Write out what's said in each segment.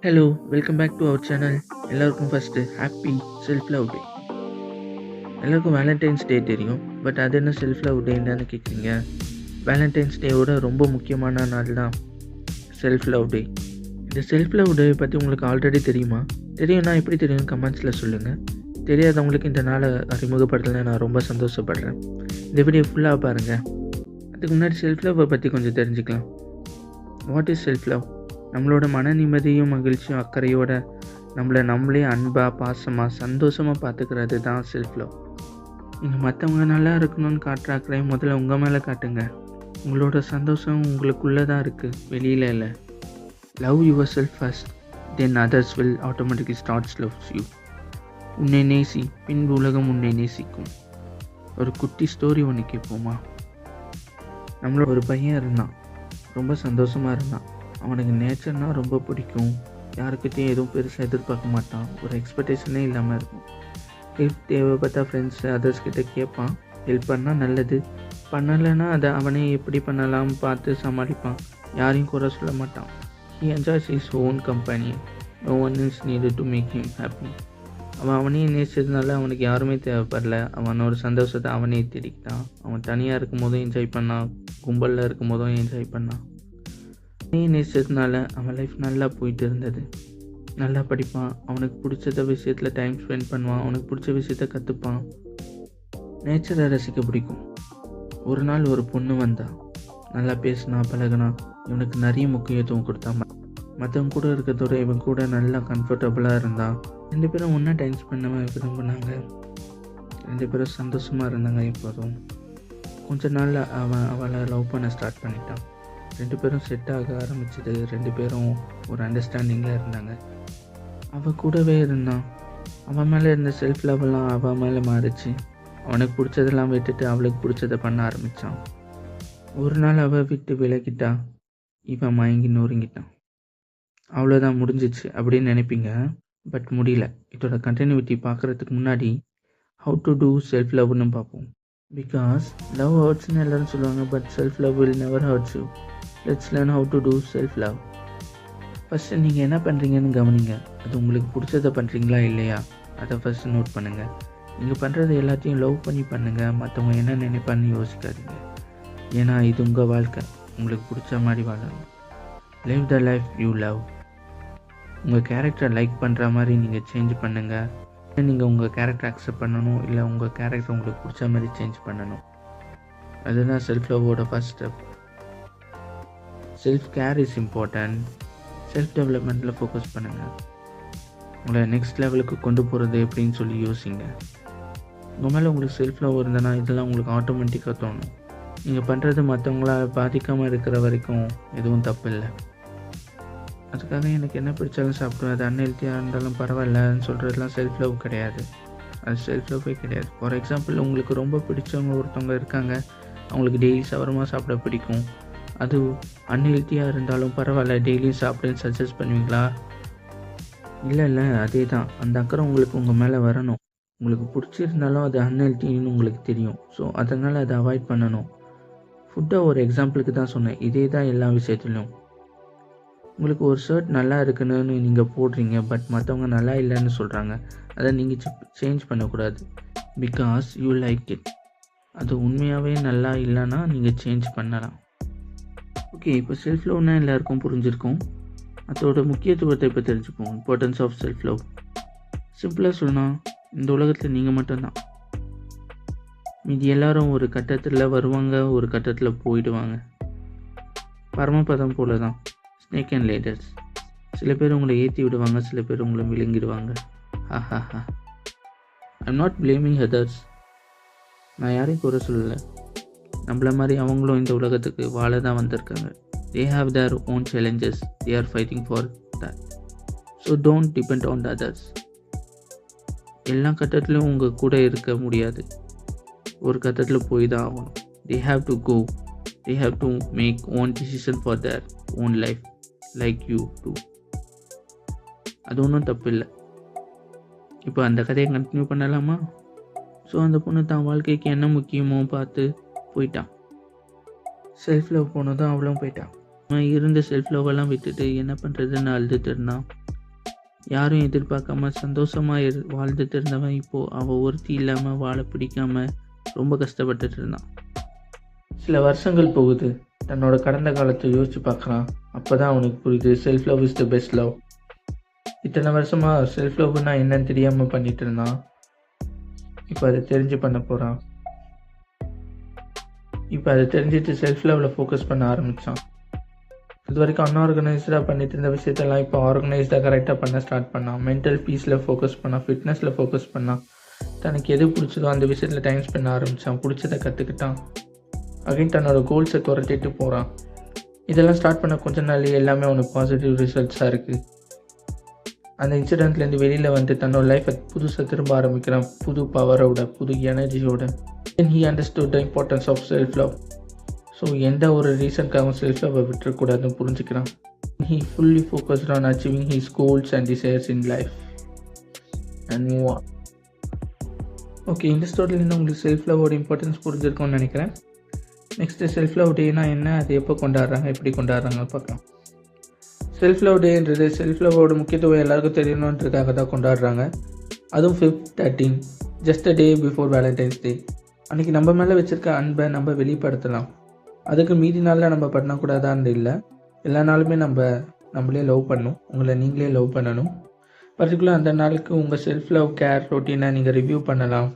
Hello, welcome back to our channel. எல்லாருக்கும் first happy self love day. எல்லாருக்கும் Valentine's டே தெரியும். But அது என்ன செல்ஃப் லவ் டேன்னு கேட்குறீங்க? வேலண்டைன்ஸ் டேவோட ரொம்ப முக்கியமான நாள் தான் செல்ஃப் லவ் டே. இந்த செல்ஃப் லவ் டே பற்றி உங்களுக்கு ஆல்ரெடி தெரியுமா? தெரியும்னா எப்படி தெரியும் கமெண்ட்ஸில் சொல்லுங்கள். தெரியாதவங்களுக்கு இந்த நாளை அறிமுகப்படுத்தல நான் ரொம்ப சந்தோஷப்படுறேன். இந்த வீடியோ ஃபுல்லாக பாருங்கள். அதுக்கு முன்னாடி செல்ஃப் லவ்வை பற்றி கொஞ்சம் தெரிஞ்சுக்கலாம். What is self love? நம்மளோட மன நிம்மதியும் மகிழ்ச்சியும் அக்கறையோட நம்மளே அன்பாக பாசமாக சந்தோஷமாக பார்த்துக்கிறது தான் செல்ஃப் லவ். நீங்கள் மற்றவங்க நல்லா இருக்கணும்னு காட்டுற அக்கறை முதல்ல உங்கள் மேலே காட்டுங்க. உங்களோட சந்தோஷம் உங்களுக்குள்ளே தான் இருக்குது, வெளியில் இல்லை. Love your self first, then others will automatically starts loves you. உன்னை நேசி, பின்பு உலகம் உன்னை நேசிக்கும். ஒரு குட்டி ஸ்டோரி ஒன்று கேட்போமா? நம்மளோட ஒரு பையன் இருந்தான், ரொம்ப சந்தோஷமாக இருந்தான். அவனுக்கு நேச்சர்னால் ரொம்ப பிடிக்கும். யாருக்கிட்டையும் எதுவும் பெருசாக எதிர்பார்க்க மாட்டான். ஒரு எக்ஸ்பெக்டேஷனே இல்லாமல் இருக்கும். ஹெல்ப் தேவைப்பட்ட ஃப்ரெண்ட்ஸ் அதர்ஸ்கிட்ட கேட்பான். ஹெல்ப் பண்ணால் நல்லது, பண்ணலைன்னா அதை அவனே எப்படி பண்ணலாம் பார்த்து சமாளிப்பான். யாரையும் குறை சொல்ல மாட்டான். He enjoys his own company. No one is needed to make him happy. அவனையும் நேசிச்சதுனால அவனுக்கு யாருமே தேவைப்படல. அவனோட சந்தோஷத்தை அவனே தேடிக்கிட்டான். அவன் தனியாக இருக்கும் போதும் என்ஜாய் பண்ணான், கும்பலில் இருக்கும் போதும் என்ஜாய் பண்ணான். நேச்சர்னால அவன் லைஃப் நல்லா போயிட்டு இருந்தது. நல்லா படிப்பான், அவனுக்கு பிடிச்ச விஷயத்தில் டைம் ஸ்பெண்ட் பண்ணுவான், அவனுக்கு பிடிச்ச விஷயத்த கற்றுப்பான். நேச்சரை ரசிக்க பிடிக்கும். ஒரு நாள் ஒரு பொண்ணு வந்தா, நல்லா பேசினா, பழகினா. இவனுக்கு நிறைய முக்கியத்துவம் கொடுத்தான். மற்றவங்க கூட இருக்கிறதோட இவன் கூட நல்லா கம்ஃபர்டபுளாக இருந்தான். 2 பேரும் ஒன்றா டைம் ஸ்பெண்ட் பண்ண விரும்பினாங்க. 2 பேரும் சந்தோஷமாக இருந்தாங்க. எப்போதும் கொஞ்ச நாளில் அவளை லவ் பண்ண ஸ்டார்ட் பண்ணிட்டான். 2 பேரும் செட் ஆக ஆரம்பிச்சது. 2 பேரும் ஒரு அண்டர்ஸ்டாண்டிங்கில் இருந்தாங்க. அவள் கூடவே இருந்தான். அவன் மேலே இருந்த செல்ஃப் லவ்லாம் அவன் மேலே மாறிச்சு. அவனுக்கு பிடிச்சதெல்லாம் விட்டுட்டு அவளுக்கு பிடிச்சதை பண்ண ஆரம்பித்தான். ஒரு நாள் அவள் விட்டு விலகிட்டா. இவன் மயங்கி நொறுங்கிட்டான். அவ்வளோதான், முடிஞ்சிச்சு அப்படின்னு நினைப்பீங்க. பட் முடியல. இதோட கண்டினியூட்டி பார்க்குறதுக்கு முன்னாடி ஹவு டு டூ செல்ஃப் லவ்னு பார்ப்போம். பிகாஸ் லவ் ஹர்ட்ஸ்னு எல்லோரும் சொல்லுவாங்க, but self love will never hurts you. Let's learn how to do self love. First நீங்கள் என்ன பண்ணுறீங்கன்னு கவனிங்க. அது உங்களுக்கு பிடிச்சதை பண்ணுறீங்களா இல்லையா அதை ஃபஸ்ட்டு நோட் பண்ணுங்கள். நீங்கள் பண்ணுறது எல்லாத்தையும் லவ் பண்ணி பண்ணுங்கள். மற்றவங்க என்ன நினைப்பான்னு யோசிக்காதீங்க. ஏன்னா இது உங்கள் வாழ்க்கை, உங்களுக்கு பிடிச்ச மாதிரி வாழணும். Live the life you love. உங்கள் கேரக்டரை லைக் பண்ணுற மாதிரி நீங்கள் சேஞ்ச் பண்ணுங்கள். நீங்கள் உங்கள் கேரக்டரை அக்செப்ட் பண்ணணும், இல்லை உங்கள் கேரக்டர் உங்களுக்கு பிடிச்ச மாதிரி சேஞ்ச் பண்ணணும். அதுதான் செல்ஃப் லவ்வோட first step. Self care is important. Self டெவலப்மெண்ட்டில் ஃபோக்கஸ் பண்ணுங்கள். உங்களை நெக்ஸ்ட் லெவலுக்கு கொண்டு போகிறது எப்படின்னு சொல்லி யோசிங்க. உங்கள் மேலே உங்களுக்கு செல்ஃப் லவ் இருந்ததுன்னா இதெல்லாம் உங்களுக்கு ஆட்டோமேட்டிக்காக தோணும். நீங்கள் பண்ணுறது மற்றவங்களால் பாதிக்காமல் இருக்கிற வரைக்கும் எதுவும் தப்பு இல்லை. அதுக்காக எனக்கு என்ன பிடிச்சாலும் சாப்பிடுவேன், அது அன்ஹெல்த்தியாக இருந்தாலும் பரவாயில்லன்னு சொல்கிறதுலாம் செல்ஃப் லவ் கிடையாது. அது செல்ஃப் லவ்வே கிடையாது. ஃபார் எக்ஸாம்பிள், உங்களுக்கு ரொம்ப பிடிச்சவங்க ஒருத்தவங்க இருக்காங்க, அவங்களுக்கு டெய்லி சவரமா சாப்பிட பிடிக்கும். அது அன்ஹெல்த்தியாக இருந்தாலும் பரவாயில்ல, டெய்லியும் சாப்பிடுன்னு சஜஸ்ட் பண்ணுவீங்களா? இல்லை, அதே தான். அந்த அக்கறை உங்களுக்கு உங்கள் மேலே வரணும். உங்களுக்கு பிடிச்சிருந்தாலும் அது அன்ஹெல்த்தின்னு உங்களுக்கு தெரியும். ஸோ அதனால் அதை அவாய்ட் பண்ணணும். ஃபுட்டை ஒரு எக்ஸாம்பிளுக்கு தான் சொன்னேன். இதே தான் எல்லா விஷயத்துலையும். உங்களுக்கு ஒரு ஷர்ட் நல்லா இருக்குன்னு நீங்கள் போடுறீங்க, பட் மற்றவங்க நல்லா இல்லைன்னு சொல்கிறாங்க. அதை நீங்கள் சேஞ்ச் பண்ணக்கூடாது. Because you like it. அது உண்மையாகவே நல்லா இல்லைன்னா நீங்கள் சேஞ்ச் பண்ணலாம். ஓகே, இப்போ செல்ஃப் லவ்னா எல்லாருக்கும் புரிஞ்சிருக்கும். அதோட முக்கியத்துவத்தை இப்போ தெரிஞ்சுப்போம். Importance of self love. சிம்பிளாக சொல்லணும், இந்த உலகத்தில் நீங்கள் மட்டும்தான். மீதி எல்லாரும் ஒரு கட்டத்தில் வருவாங்க, ஒரு கட்டத்தில் போயிடுவாங்க. பரமபதம் போல தான், ஸ்னேக் அண்ட் லேடர்ஸ். சில பேர் உங்களை ஏற்றி விடுவாங்க, சில பேர் உங்களை விழுங்கிடுவாங்க. I'm not blaming others. நான் யாரையும் குறை சொல்லலை. நம்மள மாதிரி அவங்களும் இந்த உலகத்துக்கு வாழ தான் வந்திருக்காங்க. They have their own challenges. They are fighting for that. So don't depend on others. எல்லா கட்டத்துலையும் உங்கள் கூட இருக்க முடியாது. ஒரு கட்டத்தில் போய் தான் ஆகணும். They have to go. They have to make own decision for their own life like you do. அது ஒன்றும் தப்பு இல்லை. இப்போ அந்த கதையை கண்டினியூ பண்ணலாமா? ஸோ அந்த பொண்ணு தான் வாழ்க்கைக்கு என்ன முக்கியமோ பார்த்து போயிட்டான். செல்ஃப் லவ் போனதும் அவளும் போயிட்டான். அவன் இருந்த செல்ஃப் லவ்வெல்லாம் விட்டுட்டு என்ன பண்ணுறதுன்னு அழுதுட்டு இருந்தான். யாரும் எதிர்பார்க்காம சந்தோஷமாக வாழ்ந்துட்டு இருந்தவன் இப்போது அவள் ஒருத்தி இல்லாமல் வாழ பிடிக்காம ரொம்ப கஷ்டப்பட்டுட்டு இருந்தான். சில வருஷங்கள் போகுது. தன்னோட கடந்த காலத்தை யோசித்து பார்க்குறான். அப்போ தான் அவனுக்கு புரியுது, self love is the best love. இத்தனை வருஷமாக செல்ஃப் லவ்னா என்னன்னு தெரியாமல் பண்ணிட்டு இருந்தான். இப்போ அதை தெரிஞ்சு பண்ண போகிறான். இப்போ அதை தெரிஞ்சுட்டு செல்ஃப் லவ்வில் ஃபோக்கஸ் பண்ண ஆரம்பித்தான். இது வரைக்கும் அன்ஆர்கனைஸ்டாக பண்ணிட்டு இருந்த விஷயத்தெல்லாம் இப்போ ஆர்கனைஸ்டாக கரெக்டாக பண்ண ஸ்டார்ட் பண்ணான். மென்டல் பீஸில் ஃபோக்கஸ் பண்ணான், ஃபிட்னஸில் ஃபோக்கஸ் பண்ணான். தனக்கு எது பிடிச்சதோ அந்த விஷயத்தில் டைம் ஸ்பெண்ட் ஆரம்பித்தான். பிடிச்சதை கற்றுக்கிட்டான். அகைன் தன்னோட கோல்ஸை குறைச்சிட்டு போகிறான். இதெல்லாம் ஸ்டார்ட் பண்ண கொஞ்ச நாள்லேயே எல்லாமே அவனுக்கு பாசிட்டிவ் ரிசல்ட்ஸாக இருக்குது. அந்த இன்சிடெண்ட்லேருந்து வெளியில் வந்து தன்னோட லைஃப்பை புதுசாக திரும்ப ஆரம்பிக்கிறான். புது பவரோட, புது எனர்ஜியோட. Then he understood the importance of self love. So எந்த ஒரு ரீசனுக்காகவும் செல்ஃப் லவ்வை விட்டுறக்கூடாதுன்னு புரிஞ்சுக்கிறான். He fully focused on achieving his goals and desires in life and move on. Okay, இந்த ஸ்டோரியிலேருந்து உங்களுக்கு செல்ஃப் லவ்வோட இம்பார்ட்டன்ஸ் புரிஞ்சிருக்கும்னு நினைக்கிறேன். நெக்ஸ்ட்டு செல்ஃப் லவ் டேனா என்ன, அது எப்போ கொண்டாடுறாங்க, எப்படி கொண்டாடுறாங்கன்னு பார்க்கலாம். செல்ஃப் லவ் டேன்றது செல்ஃப் லவ்வோட முக்கியத்துவம் எல்லாருக்கும் தெரியணுன்றதுக்காக தான் கொண்டாடுறாங்க. அதுவும் 5/13, just a day before Valentine's Day. அன்றைக்கி நம்ம மேலே வச்சுருக்க அன்பை நம்ம வெளிப்படுத்தலாம். அதுக்கு மீதி நாளில் நம்ம பண்ணக்கூடாதான்னு இல்லை. எல்லா நாளுமே நம்மளே லவ் பண்ணணும். உங்களை நீங்களே லவ் பண்ணணும். பர்டிகுலர் அந்த நாளுக்கு உங்கள் செல்ஃப் லவ் கேர் ரொட்டீனை நீங்கள் ரிவ்யூ பண்ணலாம்.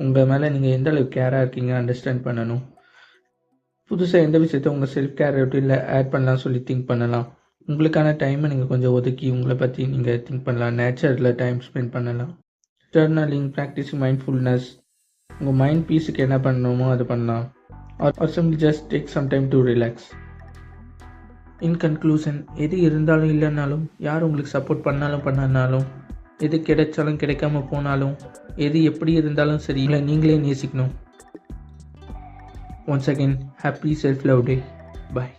உங்கள் மேலே நீங்கள் எந்த அளவுக்கு கேராக இருக்கீங்க அண்டர்ஸ்டாண்ட் பண்ணணும். புதுசாக எந்த விஷயத்தை உங்கள் செல்ஃப் கேர் ரொட்டீனில் ஆட் பண்ணலாம் சொல்லி திங்க் பண்ணலாம். உங்களுக்கான டைமை நீங்கள் கொஞ்சம் ஒதுக்கி உங்களை பற்றி நீங்கள் திங்க் பண்ணலாம். நேச்சரில் டைம் ஸ்பெண்ட் பண்ணலாம். ஜர்னலிங், ப்ராக்டிஸிங் மைண்ட்ஃபுல்னஸ், உங்கள் மைண்ட் பீஸுக்கு என்ன பண்ணணுமோ அது பண்ணலாம். Or simply just take some time to relax. In conclusion, எது இருந்தாலும் இல்லைனாலும், யார் உங்களுக்கு சப்போர்ட் பண்ணாலும் பண்ணனாலும், எது கிடைச்சாலும் கிடைக்காம போனாலும், எது எப்படி இருந்தாலும் சரி, இல்லை நீங்களே நேசிக்கணும். Once again, happy self love day. பாய்.